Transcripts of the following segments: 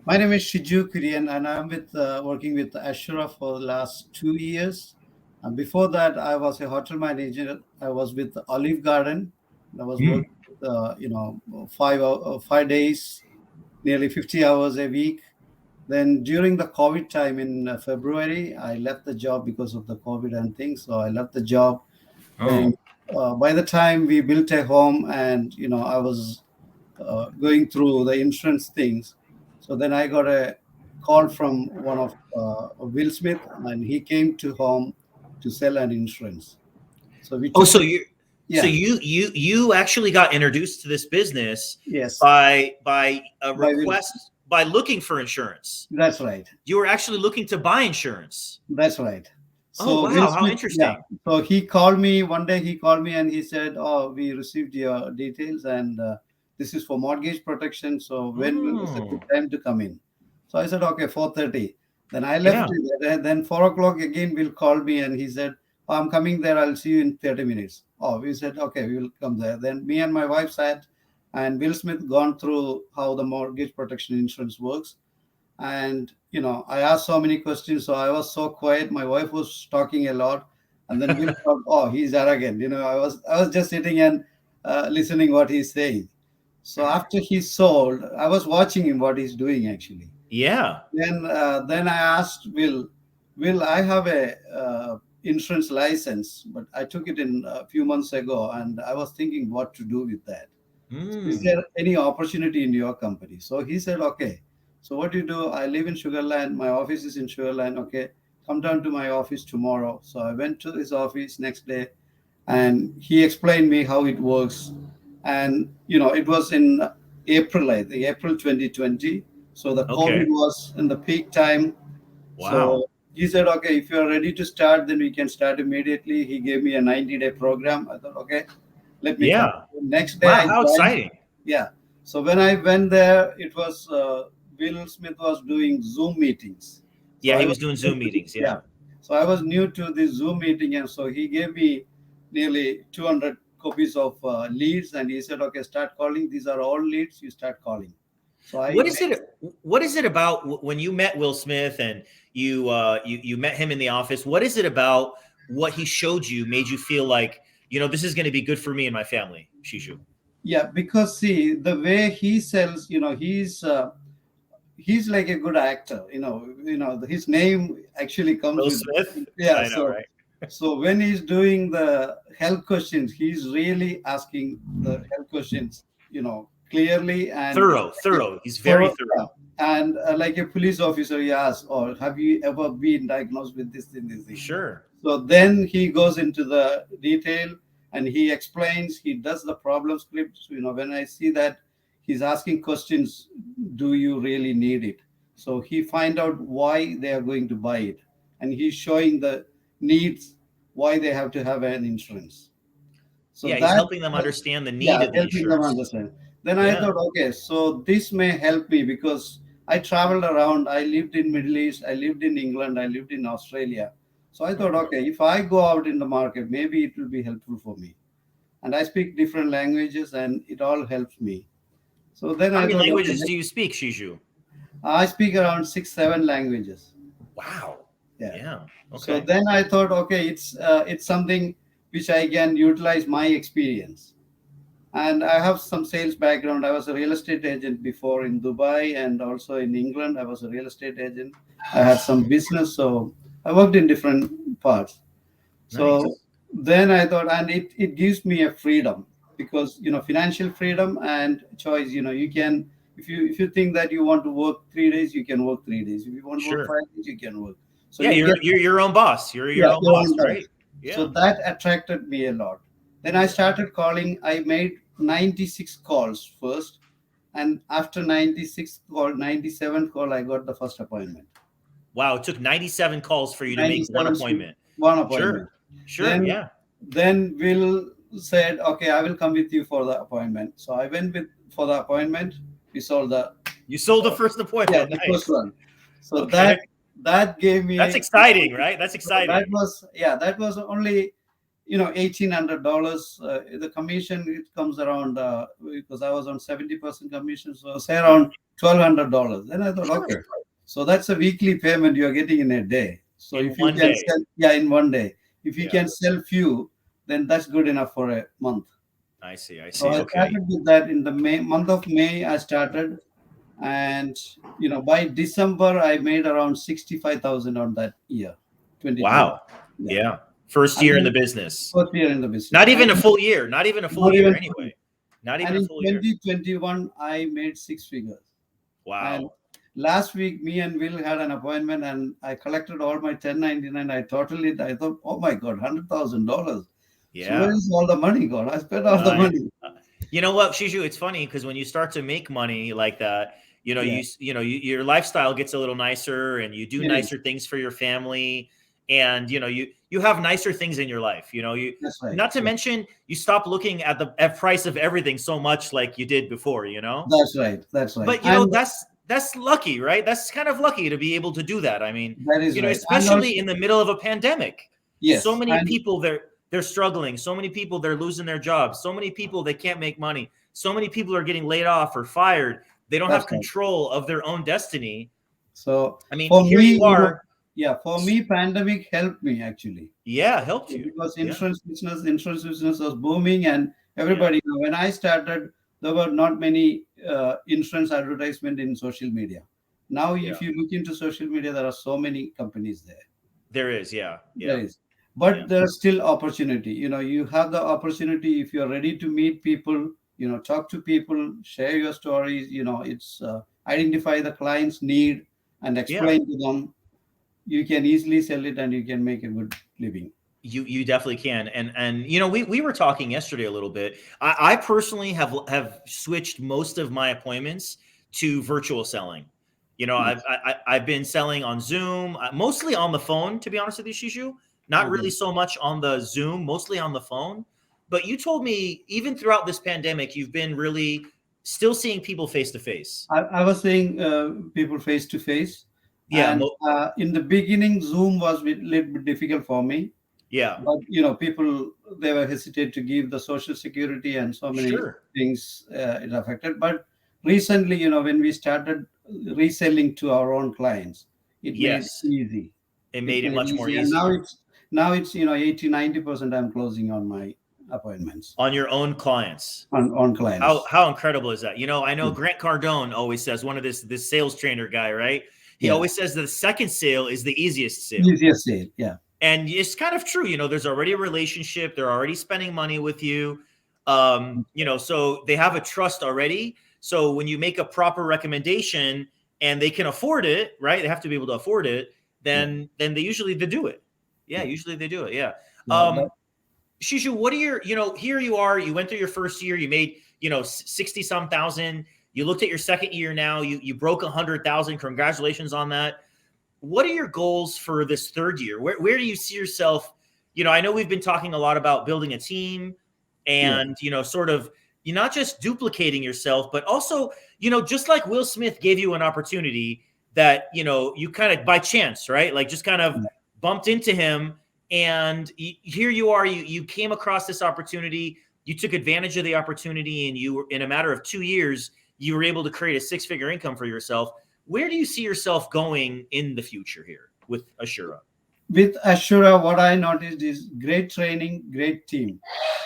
My name is Shiju and I'm with working with Ashura for the last 2 years. And before that, I was a hotel manager. I was with Olive Garden. I was Mm. working, 5 days, nearly 50 hours a week. Then during the COVID time in February, I left the job because of the COVID and things. So I left the job. Oh, Then by the time we built a home, and I was going through the insurance things. So then I got a call from one of Will Smith, and he came to home to sell an insurance. So we oh, took the so yeah you actually got introduced to this business yes by a by Will Smith. request by looking for insurance. That's right. You were actually looking to buy insurance. That's right. Oh, So Will wow, how Smith, yeah. interesting. So he called me one day. He called me and he said, "Oh, we received your details, and this is for mortgage protection. So when is a good Oh, time to come in?" So I said, "Okay, 4:30." Then I left yeah. it. Then 4 o'clock again. Will called me and he said, "Oh, I'm coming there. I'll see you in 30 minutes." Oh, we said, "Okay, we will come there." Then me and my wife sat, and Will Smith gone through how the mortgage protection insurance works. And I asked so many questions, so I was so quiet. My wife was talking a lot, and then Will thought, "Oh, he's arrogant." I was just sitting and listening what he's saying. So after he sold, I was watching him what he's doing actually. Yeah. Then I asked Will, I have a insurance license, but I took it in a few months ago, and I was thinking what to do with that. Is Mm. there any opportunity in your company? So he said, okay. So what do you do? I live in Sugarland. My office is in Sugarland. Okay. Come down to my office tomorrow. So I went to his office next day, and he explained me how it works. And, it was in April, I think, April 2020. So the COVID Okay. was in the peak time. Wow. So he said, okay, if you're ready to start, then we can start immediately. He gave me a 90-day program. I thought, okay, let me come. Yeah. Next day Wow, I how joined. exciting. Yeah. So when I went there, it was Will Smith was doing Zoom meetings. So Yeah, I he was was doing Zoom meetings. yeah. Yeah. So I was new to this Zoom meeting, and so he gave me nearly 200 copies of leads, and he said, "Okay, start calling. These are all leads. You start calling." So I What made is it? What is it about when you met Will Smith and you met him in the office? What is it about what he showed you made you feel like this is going to be good for me and my family, Shishu? yeah, because see the way he sells, he's like a good actor. His name actually comes Will with Smith? yeah. I know, So right? so when he's doing the health questions, he's really asking the health questions, clearly and Thorough. He's very thorough. Yeah. thorough. And like a police officer, he asks, "Or have you ever been diagnosed with this thing, this thing?" Sure. So then he goes into the detail and he explains, he does the problem scripts. When I see that he's asking questions, do you really need it? So he find out why they are going to buy it. And he's showing the needs, why they have to have an insurance. So Yeah, he's that, helping them understand the need yeah, of the helping them insurance. understand. Then I Yeah. thought, okay, so this may help me because I traveled around. I lived in Middle East. I lived in England. I lived in Australia. So I thought, Oh. okay, if I go out in the market, maybe it will be helpful for me. And I speak different languages, and it all helps me. So then How I many thought, okay, languages do you speak, Shiju? I speak around 6, 7 languages. Wow. Yeah. Yeah. So Okay. then I thought, okay, it's something which I can utilize my experience. And I have some sales background. I was a real estate agent before in Dubai and also in England. I was a real estate agent. I had some business, so I worked in different parts. So Nice. then I thought, and it gives me a freedom because financial freedom and choice. You can if you think that you want to work 3 days, you can work 3 days. If you want to work Sure. 5 days, you can work. So Yeah, you get you're your own boss. You're your yeah, own your boss, own right? life. So Yeah. that attracted me a lot. Then I started calling. I made 96 calls first, and after 96 call, 97th call, I got the first appointment. Wow, it took 97 calls for you to make one 97 script, appointment. one appointment. Sure. Sure. Then Yeah. then Will said, "Okay, I will come with you for the appointment." So I went with for the appointment. We sold the You sold the first yeah appointment. the first Nice. one. So Okay. that gave That's me exciting, right? That's so that exciting. was yeah that was only $1,800. The commission, it comes around, because I was on 70% commission, so say around $1,200. Then I thought, Sure. okay, so that's a weekly payment you're getting in a day. So In if you one can day. sell, yeah, in one day, if you Yeah. can sell few, then that's good enough for a month. I see. I So see. I Okay. started with that in the month of May. I started, and by December I made around 65,000 on that year, 2020. Wow. Yeah, Yeah. First and year in then the business. first year in the business, Not even and a full year. Not even a full not year even anyway. fully. Not even And a in full year. 2021 I made six figures. And Wow. last week me and Will had an appointment, and I collected all my 1099. I thought, oh my God, $100,000. So where Yeah. is all the money gone? I spent all the I money. You know what, Shiju? It's funny because when you start to make money like that, Yeah, your lifestyle gets a little nicer, and you do it is. nicer things for your family, and you have nicer things in your life. You That's right. not to Yeah. mention you stop looking at the price of everything so much like you did before. That's right. That's right. But And that's lucky, right? That's kind of lucky to be able to do that. I mean, that is right. And especially also, in the middle of a pandemic. So yes. many And people they're struggling. So many people they're losing their jobs. So many people they can't make money. So many people are getting laid off or fired. They don't that's have right. control of their own destiny. So I mean, for here me, you are. yeah, for me, pandemic helped me actually. Yeah, helped you. Because Yeah. insurance business was booming, and Yeah. everybody, when I started, there were not many insurance advertisement in social media. Now Yeah. if you look into social media, there are so many companies there. There is. Yeah. There Yeah. is, Yeah. but there's still opportunity. You have the opportunity if you're ready to meet people, talk to people, share your stories. It's identify the client's need and Yeah. explain to them. You can easily sell it, and you can make a good living. You definitely can. And we were talking yesterday a little bit. I personally have switched most of my appointments to virtual selling. Yes. I've been selling on Zoom, mostly on the phone, to be honest with you, Shishu. Not Okay. really so much on the Zoom, mostly on the phone. But you told me even throughout this pandemic, you've been really still seeing people face to face. I was saying people face to face, Yeah, and in the beginning, Zoom was a little bit difficult for me. yeah, But people, they were hesitant to give the social security, and so many sure. things it affected. But recently, when we started reselling to our own clients, it made Yes, easy. it It made it made much more easy, and easy. now it's 80-90% I'm closing on my appointments On your own clients. on How clients. how incredible is that? I know Yeah, Grant Cardone always says, one of this sales trainer guy, right? He yeah. always says the second sale is the easiest sale. Easier sale. Yeah, And it's kind of true. There's already a relationship. They're already spending money with you. So they have a trust already. So when you make a proper recommendation and they can afford it, right? They have to be able to afford it. yeah, Then they do it. Yeah, yeah, usually they do it. Yeah. yeah. Um, Shishu, what are here you are, you went through your first year, you made, 60 some thousand. You looked at your second year now, you broke 100,000. Congratulations on that. What are your goals for this third year? Where do you see yourself? I know we've been talking a lot about building a team Yeah. and, sort of, you're not just duplicating yourself, but also, just like Will Smith gave you an opportunity that, you kind of by chance, right? Like just kind of Yeah. bumped into him, and here you are, you came across this opportunity, you took advantage of the opportunity, and you were, in a matter of 2 years, you were able to create a six-figure income for yourself. Where do you see yourself going in the future here with Ashura? With Ashura, what I noticed is great training, great team.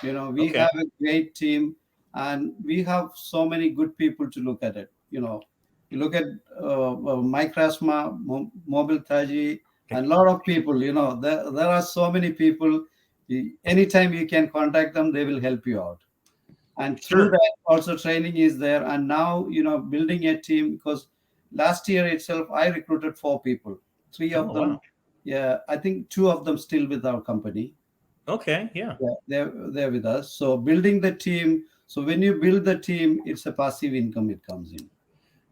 We Okay, have a great team, and we have so many good people to look at it. You look at Mike Rasma, Mobile Taji, and a lot of people. There are so many people. Anytime you can contact them, they will help you out. And through sure. that, also training is there. And now, building a team, because last year itself, I recruited four people. Three of Oh them, wow. yeah, I think two of them still with our company. Okay, yeah. Yeah, they're with us. So building the team. So when you build the team, it's a passive income. It comes in.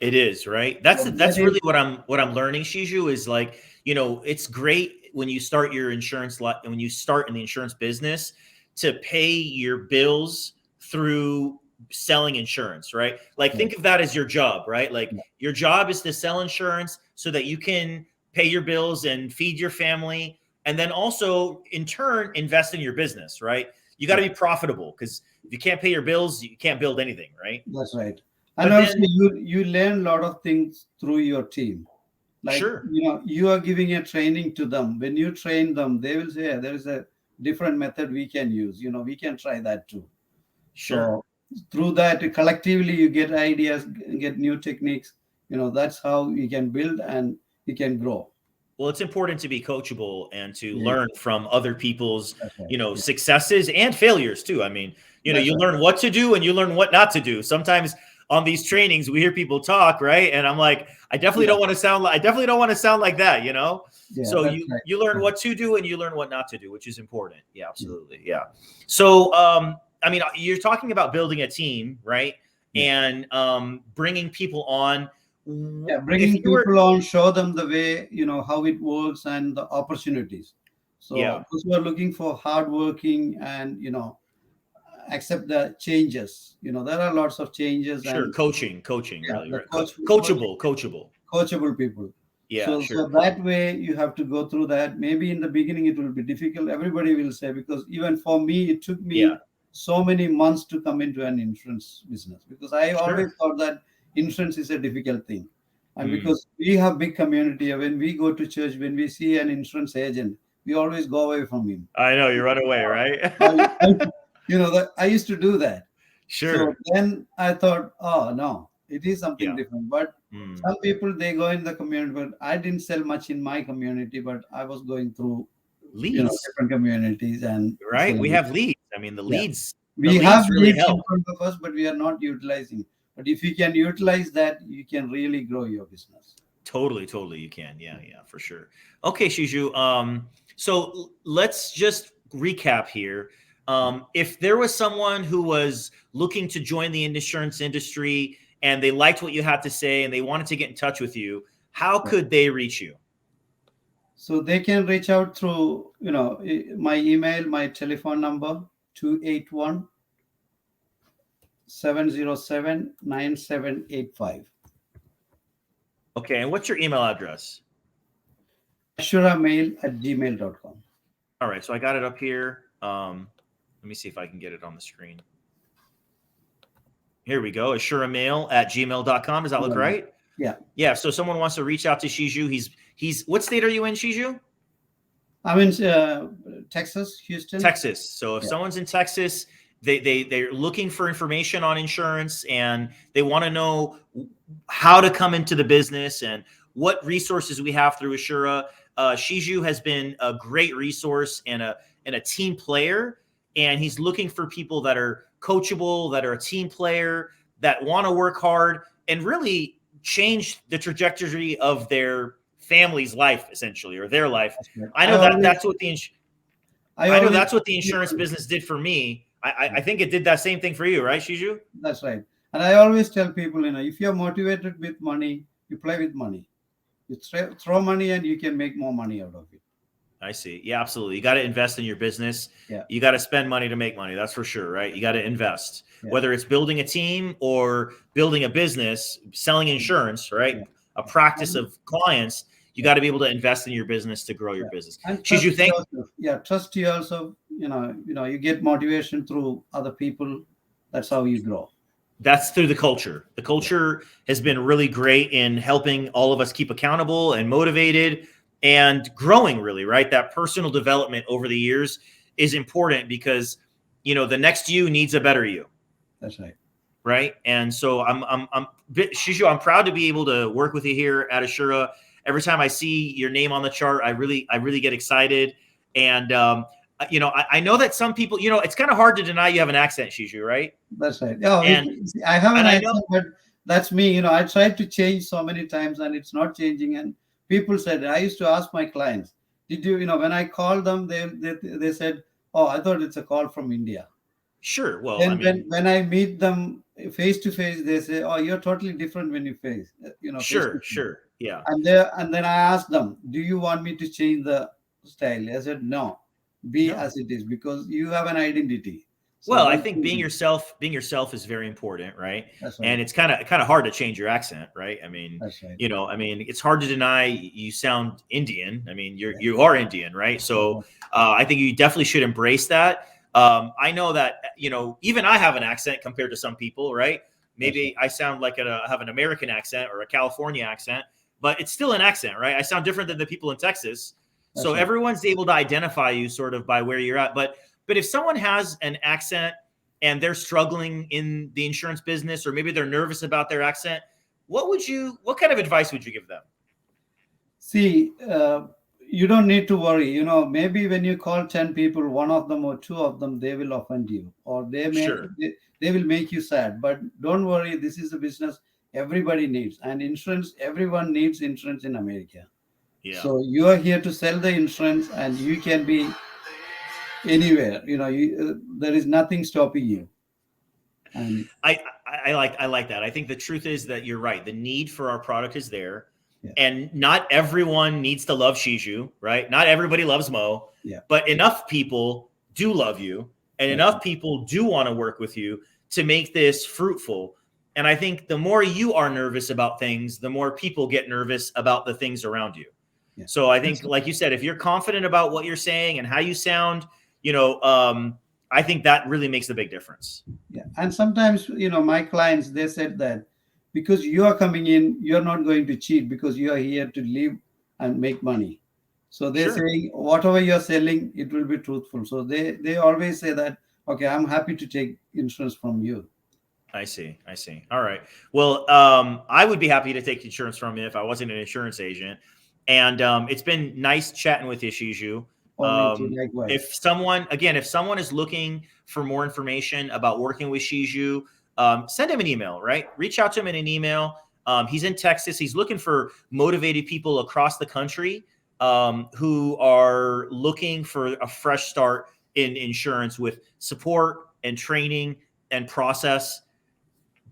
It is, right? So that That's is, really what I'm learning, Shiju, is like, it's great when you start your when you start in the insurance business to pay your bills through selling insurance, right? Like yeah, think of that as your job, right? Like yeah, your job is to sell insurance so that you can pay your bills and feed your family. and then also in turn invest in your business, right? You got to be profitable, because if you can't pay your bills, you can't build anything, right? That's right. And But also then, you learn a lot of things through your team. Like, sure, you are giving a training to them. When you train them, they will say, "Yeah, there is a different method we can use. We can try that too." sure. So through that, collectively, you get ideas, get new techniques. That's how you can build and you can grow. Well, it's important to be coachable and to Yeah, learn from other people's, that's right. Yeah, successes and failures too. I mean, that's you right. learn what to do and you learn what not to do. Sometimes on these trainings, we hear people talk, right? And I'm like, Yeah, I definitely don't want to sound like that. yeah, So that's you right. learn Yeah, what to do and you learn what not to do, which is important. Yeah, yeah, absolutely. Yeah. So, I mean, you're talking about building a team, right? yeah. And bringing people on. Yeah, If bringing you were, people on, show them the way, how it works and the opportunities. yeah, So those who are looking for hardworking and, accept the changes. There are lots of changes, sure, and coaching, yeah, really, the right? coaching, Coachable. coachable people. Yeah, So sure. that way you have to go through that. Maybe in the beginning it will be difficult. Everybody will say, because even for me, it took Yeah, me so many months to come into an insurance business, because I always sure. thought that insurance is a difficult thing. And Mm. because we have big community, when we go to church, when we see an insurance agent, we always go away from him. I know you run away, right? I, I, that I used to do that. So Sure. then I thought, oh no, it is something Yeah. different. But Mm. some people, they go in the community, but I didn't sell much in my community, but I was going through, Leads, different communities and right? We selling. have leads. I mean, Yeah. the We have leads really leads in help. front of us, but we are not utilizing. But if you can utilize that, you can really grow your business. Totally, totally. You can. Yeah, yeah, for sure. Okay, Shiju. So let's just recap here. If there was someone who was looking to join the insurance industry and they liked what you had to say and they wanted to get in touch with you, how Yeah. could they reach you? So they can reach out through, my email, my telephone number, 281 707 9785. Okay, and what's your email address? ashuramail@gmail.com. All right, so I got it up here. Let me see if I can get it on the screen. Here we go. AssuraMail@gmail.com. Does that look right? Yeah. Yeah. So someone wants to reach out to Shiju. He's what state are you in, Shiju? I'm in Texas, Houston. Texas. So if Yeah. someone's in Texas, they're looking for information on insurance and they want to know how to come into the business and what resources we have through Assura. Shiju has been a great resource and a team player, and he's looking for people that are coachable, that are a team player, that want to work hard and really change the trajectory of their family's life, essentially, or their life. That's right. I I know that always, that's what the I I know always, that's what the insurance business did for me. I think it did that same thing for you, right, Shiju? that's right. And I always tell people, if you're motivated with money, you play with money. You throw money and you can make more money out of it. I see. Yeah, absolutely. You got to invest in your business. Yeah. You got to spend money to make money. That's for sure, right? You got to invest, Yeah. whether it's building a team or building a business, selling insurance, right? Yeah. A practice And, of clients. You yeah. got to be able to invest in your business to grow your Yeah. business. And Should you trust think yourself. Yeah, trust yourself. You get motivation through other people. That's how you grow. that's through the culture? The culture has been really great in helping all of us keep accountable and motivated and growing, really, right? That personal development over the years is important because, the next you needs a better you. That's right. Right. And so Shishu, I'm proud to be able to work with you here at Assura. Every time I see your name on the chart, I really get excited. And, I know that some people, it's kind of hard to deny you have an accent, Shishu, right? That's right. Yeah, And, I have an and I know, accent, but that's me. I tried to change so many times and it's not changing. And people said, I used to ask my clients, did you, when I called them, they said, oh, I thought it's a call from India. sure. Well, I Then mean, when I meet them face to face, they say, oh, you're totally different when you face to sure, face. sure. Yeah. And then I asked them, do you want me to change the style? I said, no, be No. as it is, because you have an identity. So Well, I that's think being yourself is very important, right? that's right. And it's kind of hard to change your accent, right? I mean, That's right. it's hard to deny you sound Indian. I mean, Yeah. you are Indian, right? So Uh-huh. I think you definitely should embrace that. I know that even I have an accent compared to some people, right? That's right. Maybe I sound like I have an American accent or a California accent, but it's still an accent, right? I sound different than the people in Texas. That's So right. everyone's able to identify you sort of by where you're at. But if someone has an accent and they're struggling in the insurance business, or maybe they're nervous about their accent, what kind of advice would you give them? See, you don't need to worry. Maybe when you call 10 people, one of them or two of them, they will offend you, or Sure. they will make you sad. But don't worry, this is a business everybody needs. And insurance, everyone needs insurance in America. Yeah. So you are here to sell the insurance, and you can be anywhere. There is nothing stopping you. And I like that. I think the truth is that you're right. The need for our product is there, yeah, and not everyone needs to love Shiju, right? Not everybody loves Mo, yeah, but enough people do love you, and that's enough people do want to work with you to make this fruitful. And I think the more you are nervous about things, the more people get nervous about the things around you. yeah. So I think, That's like you said, if you're confident about what you're saying and how you sound, you know, um, I think that really makes a big difference. Yeah, and sometimes my clients, they said that because you are coming in, you're not going to cheat because you are here to live and make money. So they're Sure. saying whatever you're selling, it will be truthful. So they always say that, okay, I'm happy to take insurance from you. I see. I see. All right. Well, I would be happy to take insurance from you if I wasn't an insurance agent. And it's been nice chatting with you, Shiju. Only to likewise. If someone is looking for more information about working with Shiju, send him an email, right? Reach out to him in an email. He's in Texas. He's looking for motivated people across the country who are looking for a fresh start in insurance with support and training and process.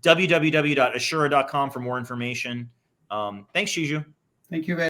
www.assura.com for more information. Thanks, Shiju. Thank you very